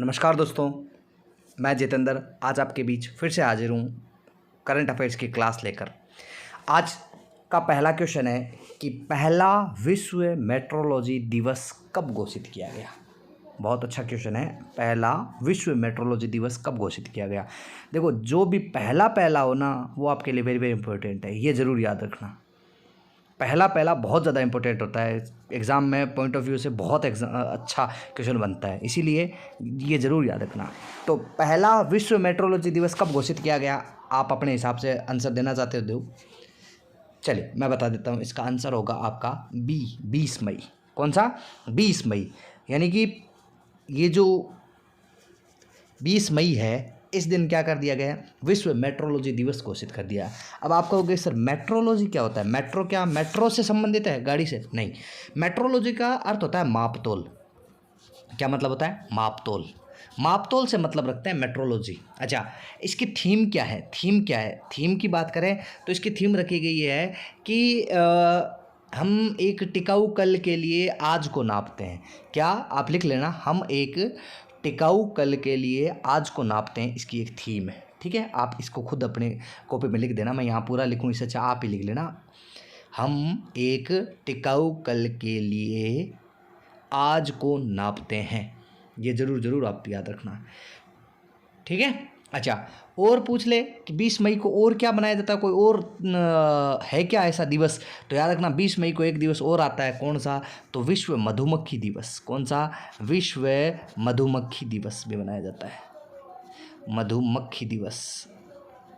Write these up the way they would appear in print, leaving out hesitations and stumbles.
नमस्कार दोस्तों, मैं जितेंद्र आज आपके बीच फिर से हाजिर हूँ करंट अफेयर्स की क्लास लेकर। आज का पहला क्वेश्चन है कि पहला विश्व मेट्रोलॉजी दिवस कब घोषित किया गया। बहुत अच्छा क्वेश्चन है, पहला विश्व मेट्रोलॉजी दिवस कब घोषित किया गया। देखो, जो भी पहला हो ना, वो आपके लिए वेरी वेरी इंपॉर्टेंट है, ये ज़रूर याद रखना। पहला बहुत ज़्यादा इंपॉर्टेंट होता है, एग्ज़ाम में पॉइंट ऑफ व्यू से बहुत अच्छा क्वेश्चन बनता है, इसीलिए ये ज़रूर याद रखना। तो पहला विश्व मेट्रोलॉजी दिवस कब घोषित किया गया, आप अपने हिसाब से आंसर देना चाहते हो दो। चलिए मैं बता देता हूँ, इसका आंसर होगा आपका 20 मई। कौन सा? 20 मई, यानी कि ये जो 20 मई है, इस दिन क्या कर दिया गया है, विश्व मेट्रोलॉजी दिवस घोषित कर दिया है। अब आप कहोगे सर मेट्रोलॉजी क्या होता है? मेट्रो क्या मेट्रो से संबंधित है, गाड़ी से? नहीं, मेट्रोलॉजी का अर्थ होता है मापतोल। क्या मतलब होता है? मापतोल। मापतोल से मतलब रखते हैं मेट्रोलॉजी। अच्छा, इसकी थीम क्या है? थीम की बात करें तो इसकी थीम रखी गई है कि हम एक टिकाऊ कल के लिए आज को नापते हैं। क्या? आप लिख लेना, हम एक टिकाऊ कल के लिए आज को नापते हैं, इसकी एक थीम है। ठीक है, आप इसको खुद अपने कॉपी में लिख देना, मैं यहाँ पूरा लिखूँ इससे अच्छा आप ही लिख लेना। हम एक टिकाऊ कल के लिए आज को नापते हैं, ये ज़रूर आप याद रखना। ठीक है। अच्छा, और पूछ ले कि 20 मई को और क्या मनाया जाता है, कोई और है क्या ऐसा दिवस? तो याद रखना 20 मई को एक दिवस और आता है, कौन सा? तो विश्व मधुमक्खी दिवस। कौन सा? विश्व मधुमक्खी दिवस भी मनाया जाता है। मधुमक्खी दिवस,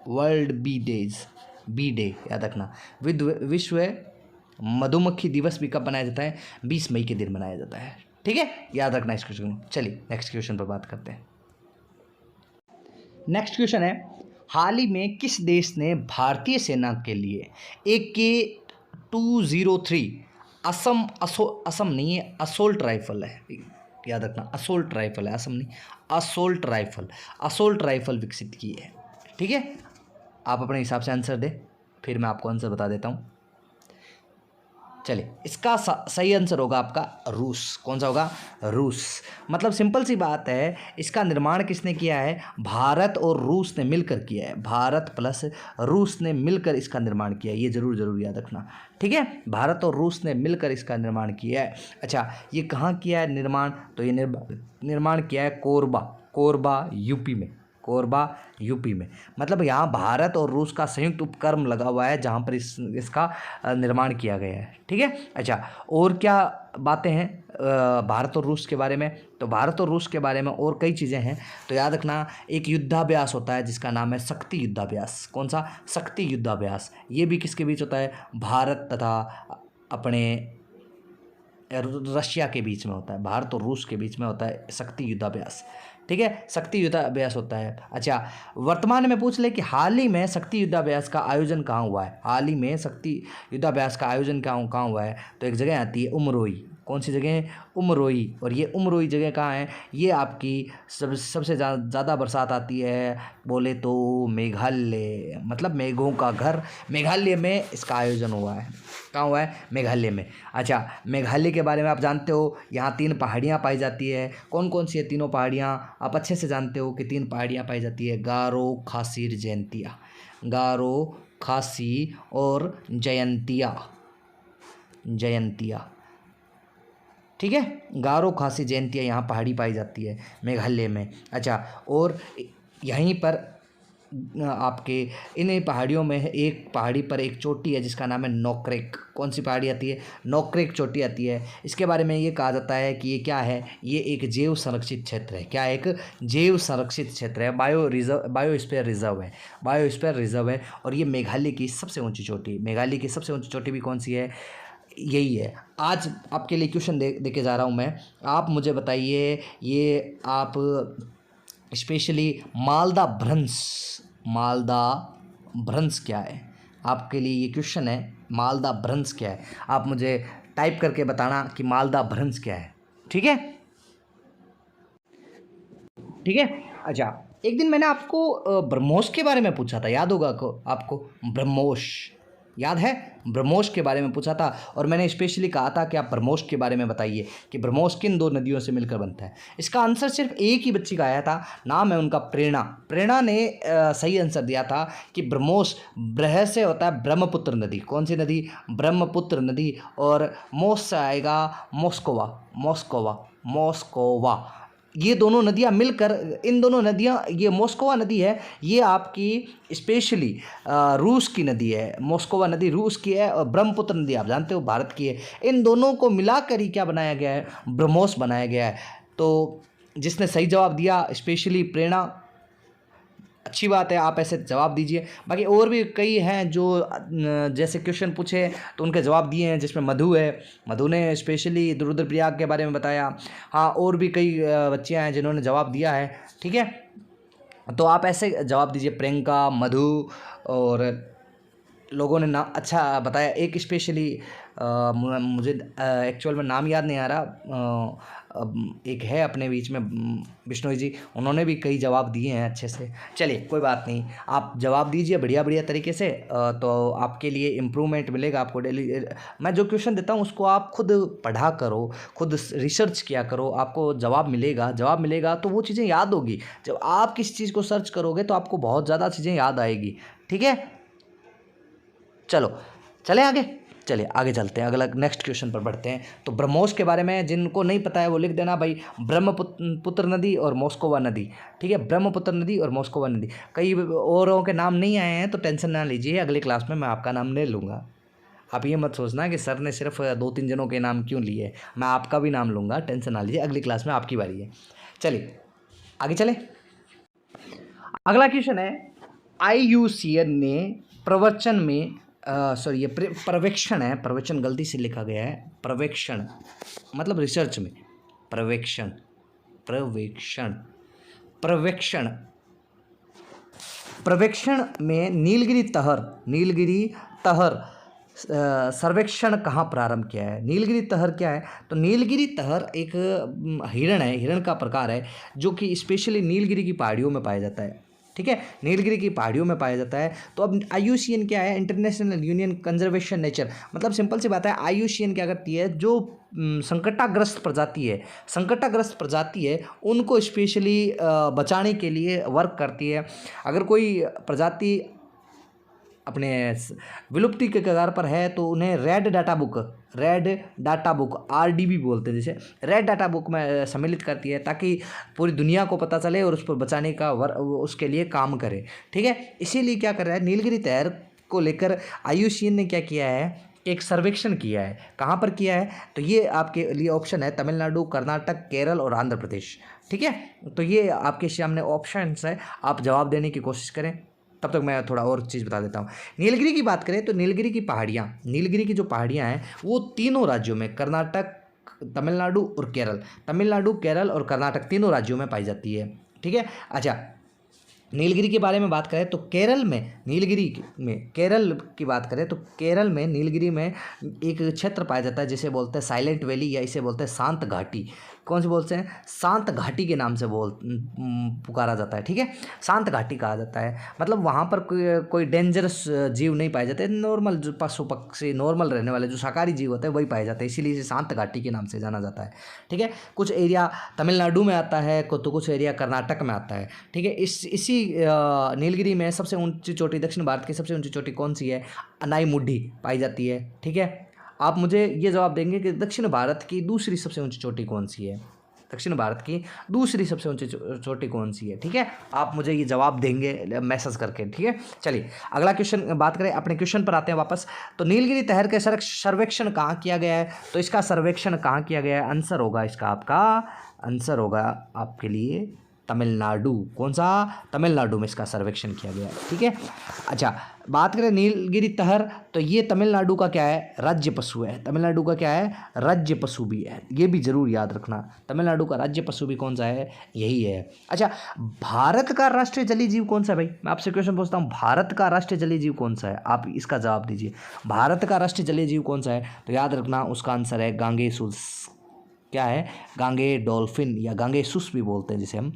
वर्ल्ड बी डे याद रखना। विश्व मधुमक्खी दिवस भी कब मनाया जाता है? 20 मई के दिन मनाया जाता है। ठीक है, याद रखना इस क्वेश्चन को। चलिए नेक्स्ट क्वेश्चन पर बात करते हैं। नेक्स्ट क्वेश्चन है, हाल ही में किस देश ने भारतीय सेना के लिए AK-203 असम नहीं है, असोल्ट राइफल है, याद रखना, असोल्ट राइफल है, असम नहीं, असोल्ट राइफल विकसित की है। ठीक है, आप अपने हिसाब से आंसर दे, फिर मैं आपको आंसर बता देता हूँ। चलिए, इसका सही आंसर होगा आपका रूस। कौन सा होगा? रूस। मतलब सिंपल सी बात है, इसका निर्माण किसने किया है? भारत और रूस ने मिलकर किया है। भारत प्लस रूस ने मिलकर इसका निर्माण किया है, ये ज़रूर याद रखना। ठीक है, भारत और रूस ने मिलकर इसका निर्माण किया है। अच्छा, ये कहाँ किया है निर्माण? तो ये निर्माण किया है कोरबा यूपी में। मतलब यहाँ भारत और रूस का संयुक्त उपक्रम लगा हुआ है, जहाँ पर इसका निर्माण किया गया है। ठीक है। अच्छा, और क्या बातें हैं भारत और रूस के बारे में? तो भारत और रूस के बारे में और कई चीज़ें हैं, तो याद रखना, एक युद्धाभ्यास होता है जिसका नाम है शक्ति युद्धाभ्यास। कौन सा? शक्ति युद्धाभ्यास। ये भी किसके बीच होता है? भारत तथा अपने रशिया के बीच में होता है, भारत और रूस के बीच में होता है शक्ति युद्धाभ्यास। ठीक है, शक्ति युद्धाभ्यास होता है। अच्छा, वर्तमान में पूछ ले कि हाल ही में शक्ति युद्धाभ्यास का आयोजन कहाँ हुआ है? हाल ही में शक्ति युद्धाभ्यास का आयोजन कहाँ हुआ है? तो एक जगह आती है उमरोई। कौन सी जगह है? उमरोई। और ये उमरोई जगह कहाँ है? ये आपकी सबसे ज़्यादा बरसात आती है बोले तो मेघालय, मतलब मेघों का घर, मेघालय में इसका आयोजन हुआ है। कहाँ हुआ है? मेघालय में। अच्छा, मेघालय के बारे में आप जानते हो, यहाँ 3 पहाड़ियाँ पाई जाती है। कौन कौन सी है तीनों पहाड़ियाँ? आप अच्छे से जानते हो कि 3 पहाड़ियाँ पाई जाती है, गारो, खासी, जयंतिया। गारो, खासी और जयंतिया। ठीक है, गारो, खासी, जयंतिया यहाँ पहाड़ी पाई जाती है मेघालय में। अच्छा, और यहीं पर आपके इन पहाड़ियों में एक पहाड़ी पर एक चोटी है जिसका नाम है नोक्रेक। कौन सी पहाड़ी आती है? नोक्रेक चोटी आती है। इसके बारे में ये कहा जाता है कि ये क्या है? ये एक जैव संरक्षित क्षेत्र है। क्या? एक जैव संरक्षित क्षेत्र है, बायोस्फीयर रिजर्व है। और ये मेघालय की सबसे ऊंची चोटी, मेघालय की सबसे ऊंची चोटी भी कौन सी है? यही है। आज आपके लिए क्वेश्चन दे के जा रहा हूँ मैं, आप मुझे बताइए, ये आप स्पेशली मालदा भ्रंश क्या है? आपके लिए ये क्वेश्चन है, मालदा भ्रंश क्या है? आप मुझे टाइप करके बताना कि मालदा भ्रंश क्या है। ठीक है। अच्छा, एक दिन मैंने आपको ब्रह्मोस के बारे में पूछा था, याद होगा आपको? ब्रह्मोस, याद है, ब्रह्मोस के बारे में पूछा था और मैंने स्पेशली कहा था कि आप ब्रह्मोस के बारे में बताइए कि ब्रह्मोस किन दो नदियों से मिलकर बनता है। इसका आंसर सिर्फ एक ही बच्ची का आया था, नाम है उनका प्रेरणा। प्रेरणा ने सही आंसर दिया था कि ब्रह्मोस ब्रह से होता है ब्रह्मपुत्र नदी। कौन सी नदी? ब्रह्मपुत्र नदी। और मोस से आएगा मोस्कोवा, मोस्कोवा, मोस्कोवा। ये दोनों नदियाँ मिलकर, इन दोनों नदियाँ, ये मोस्कोवा नदी है, ये आपकी स्पेशली रूस की नदी है। मोस्कोवा नदी रूस की है और ब्रह्मपुत्र नदी आप जानते हो भारत की है। इन दोनों को मिलाकर ही क्या बनाया गया है? ब्रह्मोस बनाया गया है। तो जिसने सही जवाब दिया स्पेशली प्रेरणा, अच्छी बात है, आप ऐसे जवाब दीजिए। बाकी और भी कई हैं जो जैसे क्वेश्चन पूछे तो उनके जवाब दिए हैं, जिसमें मधु है, मधु ने स्पेशली रुद्रप्रयाग के बारे में बताया। हाँ, और भी कई बच्चियाँ हैं जिन्होंने जवाब दिया है, ठीक है। तो आप ऐसे जवाब दीजिए, प्रियंका, मधु, और लोगों ने नाम अच्छा बताया। एक स्पेशली मुझे एक्चुअल में नाम याद नहीं आ रहा, एक है अपने बीच में बिश्नोई जी, उन्होंने भी कई जवाब दिए हैं अच्छे से। चलिए कोई बात नहीं, आप जवाब दीजिए बढ़िया बढ़िया तरीके से, तो आपके लिए इम्प्रूवमेंट मिलेगा। आपको डेली मैं जो क्वेश्चन देता हूँ उसको आप खुद पढ़ा करो, खुद रिसर्च किया करो, आपको जवाब मिलेगा। जवाब मिलेगा तो वो चीज़ें याद होगी। जब आप किसी चीज़ को सर्च करोगे तो आपको बहुत ज़्यादा चीज़ें याद आएगी, ठीक है। चलो चले आगे, चलिए आगे चलते हैं, अगला नेक्स्ट क्वेश्चन पर बढ़ते हैं। तो ब्रह्मोस के बारे में जिनको नहीं पता है वो लिख देना भाई, ब्रह्मपुत्र नदी और मोस्कोवा नदी, ठीक है। ब्रह्मपुत्र नदी और मोस्कोवा नदी। कई औरों के नाम नहीं आए हैं तो टेंशन ना लीजिए, अगली क्लास में मैं आपका नाम ले लूँगा। आप ये मत सोचना कि सर ने सिर्फ 2-3 जनों के नाम क्यों लिए, मैं आपका भी नाम लूँगा, टेंशन ना लीजिए, अगली क्लास में आपकी बारी है। चलिए आगे चले। अगला क्वेश्चन है, IUCN ने प्रवचन में सॉरी ये पर्यवेक्षण है, प्रवचन गलती से लिखा गया है, पर्यवेक्षण मतलब रिसर्च में, पर्यवेक्षण, पर्यवेक्षण, पर्यवेक्षण, पर्यवेक्षण में नीलगिरी तहर सर्वेक्षण कहाँ प्रारंभ किया है? नीलगिरी तहर क्या है? तो नीलगिरी तहर एक हिरण है, हिरण का प्रकार है जो कि स्पेशली नीलगिरी की पहाड़ियों में पाया जाता है, ठीक है। नीलगिरी की पहाड़ियों में पाया जाता है। तो अब IUCN क्या है? इंटरनेशनल यूनियन कंजर्वेशन नेचर, मतलब सिंपल सी बात है, IUCN क्या करती है, जो संकटाग्रस्त प्रजाति है उनको स्पेशली बचाने के लिए वर्क करती है। अगर कोई प्रजाति अपने विलुप्ति के कगार पर है तो उन्हें रेड डाटा बुक RDB बोलते हैं, जैसे रेड डाटा बुक में सम्मिलित करती है ताकि पूरी दुनिया को पता चले और उस पर बचाने का उसके लिए काम करे, ठीक है। इसीलिए क्या कर रहा है, नीलगिरी तहर को लेकर IUCN ने क्या किया है, एक सर्वेक्षण किया है। कहाँ पर किया है? तो ये आपके लिए ऑप्शन है, तमिलनाडु, कर्नाटक, केरल और आंध्र प्रदेश, ठीक है। तो ये आपके सामने ऑप्शंस है, आप जवाब देने की कोशिश करें। तब तक मैं थोड़ा और चीज़ बता देता हूँ। नीलगिरी की बात करें तो नीलगिरी की जो पहाड़ियाँ हैं वो तीनों राज्यों में, कर्नाटक, तमिलनाडु और कर्नाटक तीनों राज्यों में पाई जाती है, ठीक है। अच्छा, नीलगिरी के बारे में बात करें तो केरल की बात करें तो केरल में नीलगिरी में एक क्षेत्र पाया जाता है जिसे बोलते हैं साइलेंट वैली, या इसे बोलते हैं शांत घाटी। कौन से बोलते हैं? शांत घाटी के नाम से पुकारा जाता है, ठीक है। शांत घाटी कहा जाता है, मतलब वहाँ पर कोई डेंजरस जीव नहीं पाए जाते, नॉर्मल जो पशु पक्षी नॉर्मल रहने वाले जो शाकाहारी जीव होते हैं वही पाए जाते हैं, इसीलिए इसे शांत घाटी के नाम से जाना जाता है, ठीक है। कुछ एरिया तमिलनाडु में आता है तो कुछ एरिया कर्नाटक में आता है, ठीक है। इसी नीलगिरी में सबसे ऊंची चोटी, दक्षिण भारत की सबसे ऊंची चोटी कौन सी है? अनाईमुड्डी पाई जाती है, ठीक है। आप मुझे ये जवाब देंगे कि दक्षिण भारत की दूसरी सबसे ऊंची चोटी कौन सी है? दक्षिण भारत की दूसरी सबसे ऊंची चोटी कौन सी है, ठीक है। आप मुझे ये जवाब देंगे मैसेज करके, ठीक है। चलिए अगला क्वेश्चन बात करें, अपने क्वेश्चन पर आते हैं वापस। तो नीलगिरी तहर के सर्वेक्षण कहाँ किया गया है? तो इसका सर्वेक्षण कहाँ किया गया है? आंसर होगा इसका, आपका आंसर होगा आपके लिए तमिलनाडु। कौन सा? तमिलनाडु में इसका सर्वेक्षण किया गया है, ठीक है। अच्छा, बात करें नीलगिरी तहर तो ये तमिलनाडु का क्या है? राज्य पशु है। तमिलनाडु का क्या है? राज्य पशु भी है, ये भी जरूर याद रखना। तमिलनाडु का राज्य पशु भी कौन सा है? यही है। अच्छा, भारत का राष्ट्रीय जलीय जीव कौन सा है? भाई मैं आपसे क्वेश्चन पूछता हूँ, भारत का राष्ट्रीय जलीय जीव कौन सा है? आप इसका जवाब दीजिए। भारत का राष्ट्रीय जलीय जीव कौन सा है? तो याद रखना उसका आंसर है गांगेसुस। क्या है? गांगे डॉल्फिन या गांगेसुस भी बोलते हैं जिसे हम,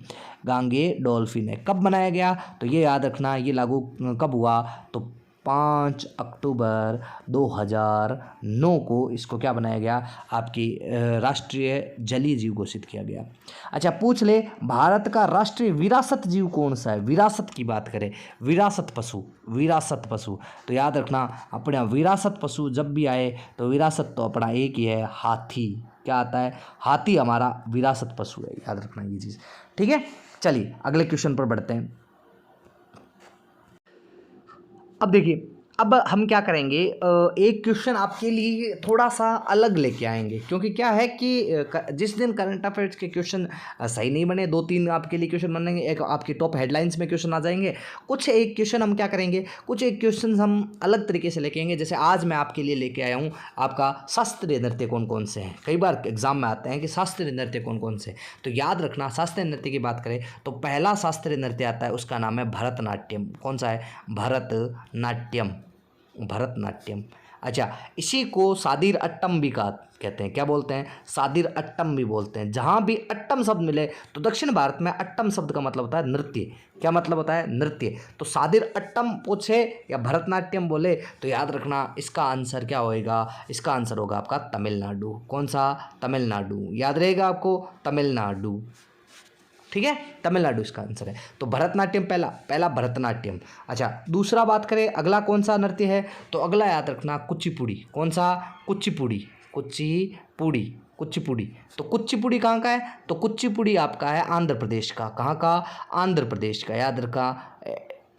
गांगे डॉल्फिन है। कब बनाया गया? तो ये याद रखना, ये लागू कब हुआ? तो 5 अक्टूबर 2009 को इसको क्या बनाया गया, आपकी राष्ट्रीय जलीय जीव घोषित किया गया। अच्छा, पूछ ले भारत का राष्ट्रीय विरासत जीव कौन सा है। विरासत की बात करें, विरासत पशु, विरासत पशु, तो याद रखना अपना विरासत पशु जब भी आए तो विरासत तो अपना एक ही है, हाथी। क्या आता है, हाथी हमारा विरासत पशु है, याद रखना ये चीज़। ठीक है, चलिए अगले क्वेश्चन पर बढ़ते हैं। अब देखिए, अब हम क्या करेंगे, एक क्वेश्चन आपके लिए थोड़ा सा अलग लेके आएंगे, क्योंकि क्या है कि जिस दिन करंट अफेयर्स के क्वेश्चन सही नहीं बने, 2-3 आपके लिए क्वेश्चन बनेंगे, एक आपकी टॉप हेडलाइंस में क्वेश्चन आ जाएंगे, कुछ एक क्वेश्चन हम क्या करेंगे, कुछ एक क्वेश्चन हम अलग तरीके से लेके आएंगे। जैसे आज मैं आपके लिए लेके आया हूँ आपका शास्त्रीय नृत्य कौन कौन से हैं। कई बार एग्जाम में आते हैं कि शास्त्रीय नृत्य कौन कौन से, तो याद रखना शास्त्रीय नृत्य की बात करें तो पहला शास्त्रीय नृत्य आता है, उसका नाम है भरतनाट्यम। कौन सा है, भरतनाट्यम, भरतनाट्यम। अच्छा, इसी को सादिर अट्टम भी कहते हैं। क्या बोलते हैं, सादिर अट्टम भी बोलते हैं। जहाँ भी अट्टम शब्द मिले तो दक्षिण भारत में अट्टम शब्द का मतलब होता है नृत्य। क्या मतलब होता है, नृत्य। तो सादिर अट्टम पूछे या भरतनाट्यम बोले तो याद रखना इसका आंसर क्या होएगा, इसका आंसर होगा आपका तमिलनाडु। कौन सा, तमिलनाडु, याद रहेगा आपको, तमिलनाडु। ठीक है, तमिलनाडु इसका आंसर है। तो भरतनाट्यम पहला भरतनाट्यम। अच्छा, दूसरा बात करें अगला कौन सा नृत्य है, तो अगला याद रखना कुचिपुड़ी। कौन सा, कुचिपुड़ी, कुचिपुड़ी, कुचिपुड़ी। तो कुचिपुड़ी कहाँ का है, तो कुचिपुड़ी आपका है आंध्र प्रदेश का। कहाँ का, आंध्र प्रदेश का, याद रखा,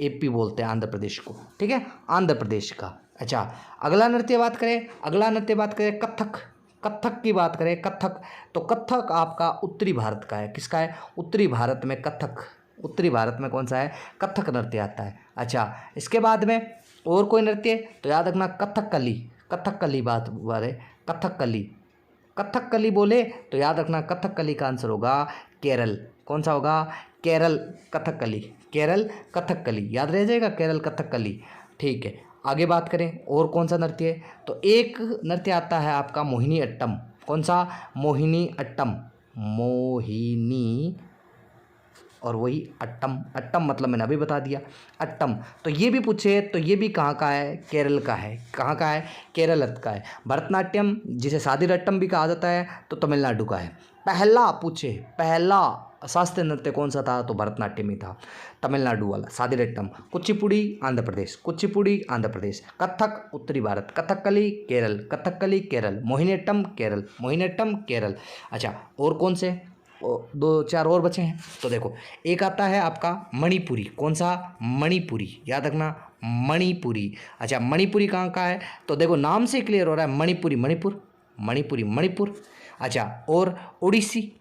एपी बोलते हैं आंध्र प्रदेश को। ठीक है, आंध्र प्रदेश का। अच्छा, अगला नृत्य बात करें कथक। कथक की बात करें, कथक, तो कथक आपका उत्तरी भारत का है। किसका है, उत्तरी भारत में कथक, उत्तरी भारत में कौन सा है, कथक नृत्य आता है। अच्छा, इसके बाद में और कोई नृत्य तो याद रखना कथकली। कथकली बात है, कथकली, कथकली बोले तो याद रखना कथकली का आंसर होगा केरल। कौन सा होगा, केरल कथकली, केरल कथकली, याद रह जाएगा, केरल कथकली। ठीक है, आगे बात करें और कौन सा नृत्य है, तो एक नृत्य आता है आपका मोहिनी अट्टम। कौन सा, मोहिनी अट्टम, मोहिनी, और वही अट्टम, अट्टम मतलब मैंने अभी बता दिया, अट्टम। तो ये भी पूछे तो ये भी कहाँ का है, केरल का है। कहाँ का है, केरल का है। भरतनाट्यम जिसे सादिर अट्टम भी कहा जाता है तो तमिलनाडु का है। पहला पूछे, पहला शास्त्रीय नृत्य कौन सा था, तो भरतनाट्यम ही था, तमिलनाडु वाला सादिर अट्टम। कुचिपुड़ी आंध्र प्रदेश, कुचिपुड़ी आंध्र प्रदेश। कथक उत्तरी भारत, कथकली केरल, कथकली केरल। मोहिनीअट्टम केरल, मोहिनीअट्टम केरल। अच्छा, और कौन से, 2-4 और बचे हैं, तो देखो एक आता है आपका मणिपुरी। कौन सा, मणिपुरी, याद रखना मणिपुरी। अच्छा, मणिपुरी कहाँ का है, तो देखो नाम से क्लियर हो रहा है, मणिपुरी, मणिपुर, मणिपुरी, मणिपुर। अच्छा, और ओडिसी,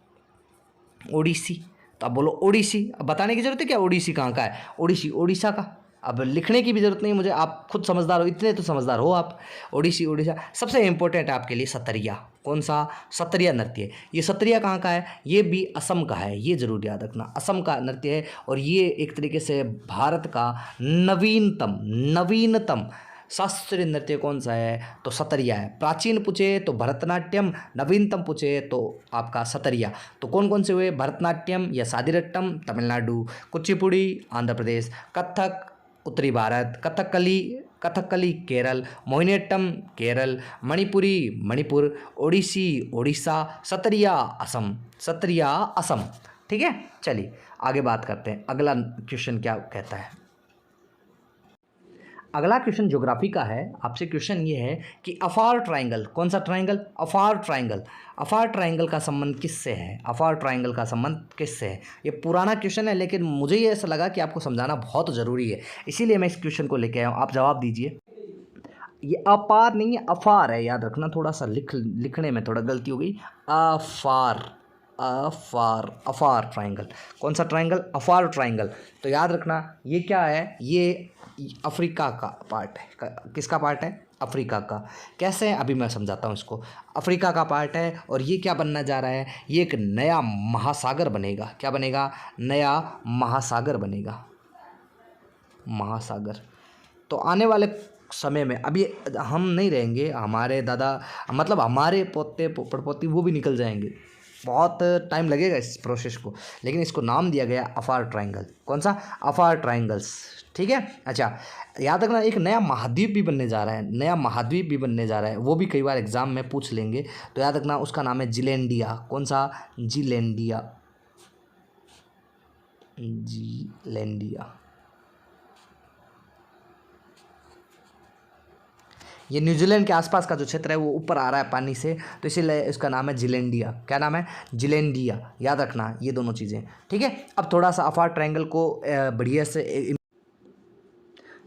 ओडिसी, तो अब बोलो ओडिसी, अब बताने की जरूरत है क्या, ओडिसी कहाँ का है, ओडिसी ओडिशा का। अब लिखने की भी जरूरत नहीं मुझे, आप खुद समझदार हो, इतने तो समझदार हो आप। ओडिसी ओडिशा। सबसे इंपॉर्टेंट है आपके लिए सतरिया। कौन सा, सतरिया नृत्य। ये सतरिया कहाँ का है, ये भी असम का है, ये जरूर याद रखना, असम का नृत्य है। और ये एक तरीके से भारत का नवीनतम, नवीनतम शास्त्रीय नृत्य कौन सा है, तो सतरिया है। प्राचीन पूछे तो भरतनाट्यम, नवीनतम पूछे तो आपका सतरिया। तो कौन कौन से हुए, भरतनाट्यम या सादिरट्टम तमिलनाडु, कुचिपुड़ी आंध्र प्रदेश, कथक उत्तरी भारत, कथकली, कथकली केरल, मोहिनीअट्टम केरल, मणिपुरी मणिपुर, ओडिसी ओडिशा, सतरिया असम, सतरिया असम। ठीक है, चलिए आगे बात करते हैं। अगला क्वेश्चन क्या कहता है, अगला क्वेश्चन ज्योग्राफी का है। आपसे क्वेश्चन ये है कि अफार ट्रायंगल, कौन सा ट्रायंगल, अफार ट्रायंगल, अफार ट्रायंगल का संबंध किससे है, अफार ट्रायंगल का संबंध किससे है। ये पुराना क्वेश्चन है लेकिन मुझे ये ऐसा लगा कि आपको समझाना बहुत ज़रूरी है, इसीलिए मैं इस क्वेश्चन को लेके आया हूँ। आप जवाब दीजिए। ये अपार नहीं है, अफार है, याद रखना, थोड़ा सा लिखने में थोड़ा गलती हो गई। अफार, अफार, अफार ट्रायंगल। कौन सा ट्रायंगल, अफार ट्रायंगल। तो याद रखना ये क्या है, ये अफ्रीका का पार्ट है। किसका पार्ट है, अफ्रीका का। कैसे है अभी मैं समझाता हूँ इसको। अफ्रीका का पार्ट है और ये क्या बनना जा रहा है, ये एक नया महासागर बनेगा। क्या बनेगा, नया महासागर बनेगा, महासागर। तो आने वाले समय में अभी हम नहीं रहेंगे, हमारे दादा मतलब हमारे पोते पड़पोती वो भी निकल जाएंगे, बहुत टाइम लगेगा इस प्रोसेस को, लेकिन इसको नाम दिया गया अफार ट्रायंगल। कौन सा? अफार ट्रायंगल्स। ठीक है। अच्छा, याद रखना एक नया महाद्वीप भी बनने जा रहा है, नया महाद्वीप भी बनने जा रहा है, वो भी कई बार एग्जाम में पूछ लेंगे, तो याद रखना उसका नाम है जिलैंडिया। कौन सा? जिलैंडिया। जिलैंडिया। ये न्यूजीलैंड के आसपास का जो क्षेत्र है वो ऊपर आ रहा है पानी से, तो इसीलिए इसका नाम है जिलैंडिया। क्या नाम है? जिलैंडिया। याद रखना ये दोनों चीज़ें। ठीक है। अब थोड़ा सा अफार ट्रायंगल को बढ़िया से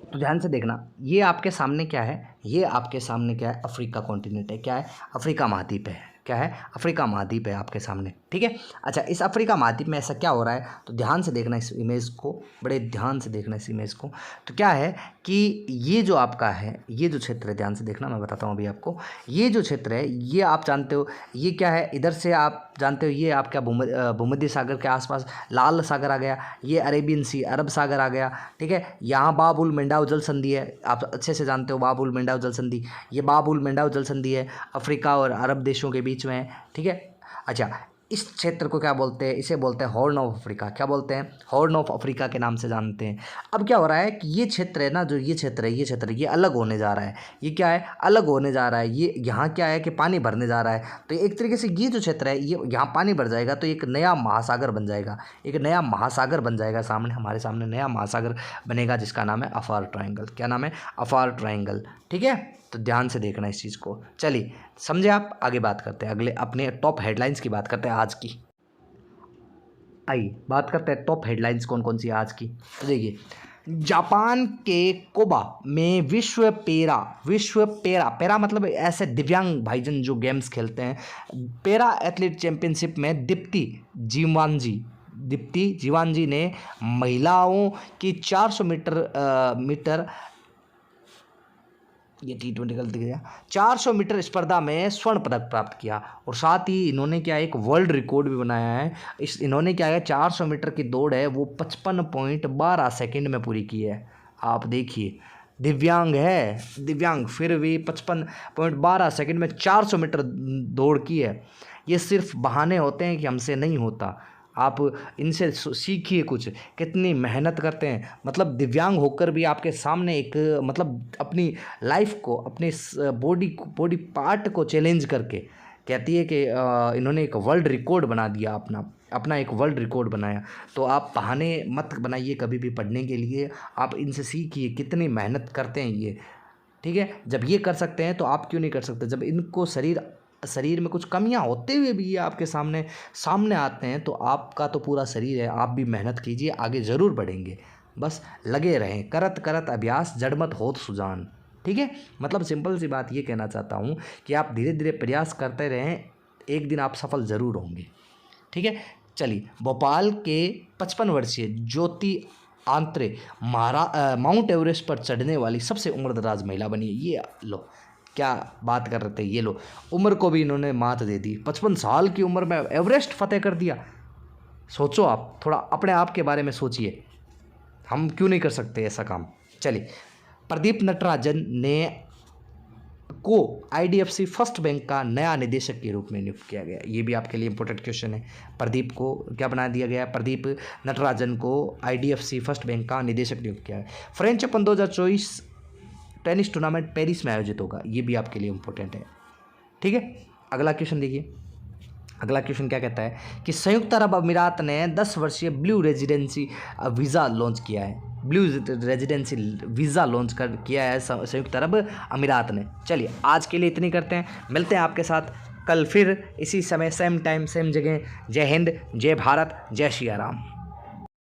तो ध्यान से देखना, ये आपके सामने क्या है? ये आपके सामने क्या है? अफ्रीका कॉन्टिनेंट है। क्या है? अफ्रीका महाद्वीप है। क्या है? अफ्रीका महाद्वीप है आपके सामने। ठीक है। अच्छा, इस अफ्रीका महाद्वीप में ऐसा क्या हो रहा है, तो ध्यान से देखना इस इमेज को, बड़े ध्यान से देखना इस इमेज को। तो क्या है कि ये जो आपका है, ये जो क्षेत्र है, ध्यान से देखना, मैं बताता हूँ अभी आपको। ये जो क्षेत्र है, ये आप जानते हो ये क्या है, इधर से आप जानते हो ये आपका भूमध्य सागर के आसपास लाल सागर आ गया, ये अरेबियन सी, अरब सागर आ गया। ठीक है। यहाँ बाब उल मंडाव जल संधि है, आप अच्छे से जानते हो बाब उल मंडाव जल संधि, ये बाब उल मंडाव जल संधि है, अफ्रीका और अरब देशों के बीच में है। ठीक है। अच्छा, इस क्षेत्र को क्या बोलते हैं? इसे बोलते हैं हॉर्न ऑफ अफ्रीका। क्या बोलते हैं? हॉर्न ऑफ अफ्रीका के नाम से जानते हैं। अब क्या हो रहा है कि ये क्षेत्र है ना, जो ये क्षेत्र है, ये क्षेत्र ये अलग होने जा रहा है। ये क्या है? अलग होने जा रहा है। ये यहाँ क्या है कि पानी भरने जा रहा है, तो एक तरीके से ये जो क्षेत्र है, ये यहाँ पानी भर जाएगा, तो एक नया महासागर बन जाएगा, एक नया महासागर बन जाएगा सामने, हमारे सामने नया महासागर बनेगा, जिसका नाम है अफार ट्रायंगल। क्या नाम है? अफार ट्रायंगल। ठीक है। तो ध्यान से देखना इस चीज़ को। चलिए, समझे आप? आगे बात करते हैं, अगले अपने टॉप हेडलाइंस की बात करते हैं आज की। आइए बात करते हैं टॉप हेडलाइंस कौन कौन सी है आज की। तो देखिए, जापान के कोबा में विश्व पैरा मतलब ऐसे दिव्यांग भाईजन जो गेम्स खेलते हैं, पैरा एथलीट चैंपियनशिप में दीप्ति जीवांजी ने महिलाओं की 400 मीटर ये T20 गलती किया, 400 मीटर स्पर्धा में स्वर्ण पदक प्राप्त किया, और साथ ही इन्होंने क्या एक वर्ल्ड रिकॉर्ड भी बनाया है। इन्होंने क्या है, 400 मीटर की दौड़ है वो 55.12 सेकंड में पूरी की है। आप देखिए, दिव्यांग है, दिव्यांग, फिर भी 55.12 सेकंड में 400 मीटर दौड़ की है। ये सिर्फ बहाने होते हैं कि हमसे नहीं होता, आप इनसे सीखिए कुछ, कितनी मेहनत करते हैं। मतलब दिव्यांग होकर भी आपके सामने एक मतलब अपनी लाइफ को, अपने बॉडी पार्ट को चैलेंज करके कहती है कि इन्होंने एक वर्ल्ड रिकॉर्ड बना दिया, अपना एक वर्ल्ड रिकॉर्ड बनाया। तो आप बहाने मत बनाइए कभी भी पढ़ने के लिए, आप इनसे सीखिए कितनी मेहनत करते हैं ये। ठीक है। जब ये कर सकते हैं तो आप क्यों नहीं कर सकते? जब इनको शरीर में कुछ कमियां होते हुए भी ये आपके सामने आते हैं, तो आपका तो पूरा शरीर है, आप भी मेहनत कीजिए, आगे ज़रूर बढ़ेंगे। बस लगे रहें, करत करत अभ्यास जड़मत होत सुजान। ठीक है। मतलब सिंपल सी बात ये कहना चाहता हूँ कि आप धीरे धीरे प्रयास करते रहें, एक दिन आप सफल ज़रूर होंगे। ठीक है। चलिए, भोपाल के 55 वर्षीय ज्योति आंत्रे माउंट एवरेस्ट पर चढ़ने वाली सबसे उम्रदराज महिला बनी। ये लो, क्या बात कर रहे थे, ये लो, उम्र को भी इन्होंने मात दे दी। 55 साल की उम्र में एवरेस्ट फतेह कर दिया। सोचो, आप थोड़ा अपने आप के बारे में सोचिए, हम क्यों नहीं कर सकते ऐसा काम। चलिए, प्रदीप नटराजन को IDFC फर्स्ट बैंक का नया निदेशक के रूप में नियुक्त किया गया। ये भी आपके लिए इंपॉर्टेंट क्वेश्चन है। प्रदीप को क्या बना दिया गया? प्रदीप नटराजन को IDFC फर्स्ट बैंक का निदेशक नियुक्त किया है। French open 2024 tennis tournament Paris में आयोजित होगा। ये भी आपके लिए इंपॉर्टेंट है। ठीक है। अगला क्वेश्चन देखिए, अगला क्वेश्चन क्या कहता है कि संयुक्त अरब अमीरात ने 10 वर्षीय ब्लू रेजिडेंसी वीज़ा लॉन्च किया है। ब्लू रेजिडेंसी वीज़ा लॉन्च किया है संयुक्त अरब अमीरात ने। चलिए, आज के लिए इतनी करते हैं, मिलते हैं आपके साथ कल फिर इसी समय, सेम टाइम सेम जगह। जय हिंद, जय भारत, जय श्री राम।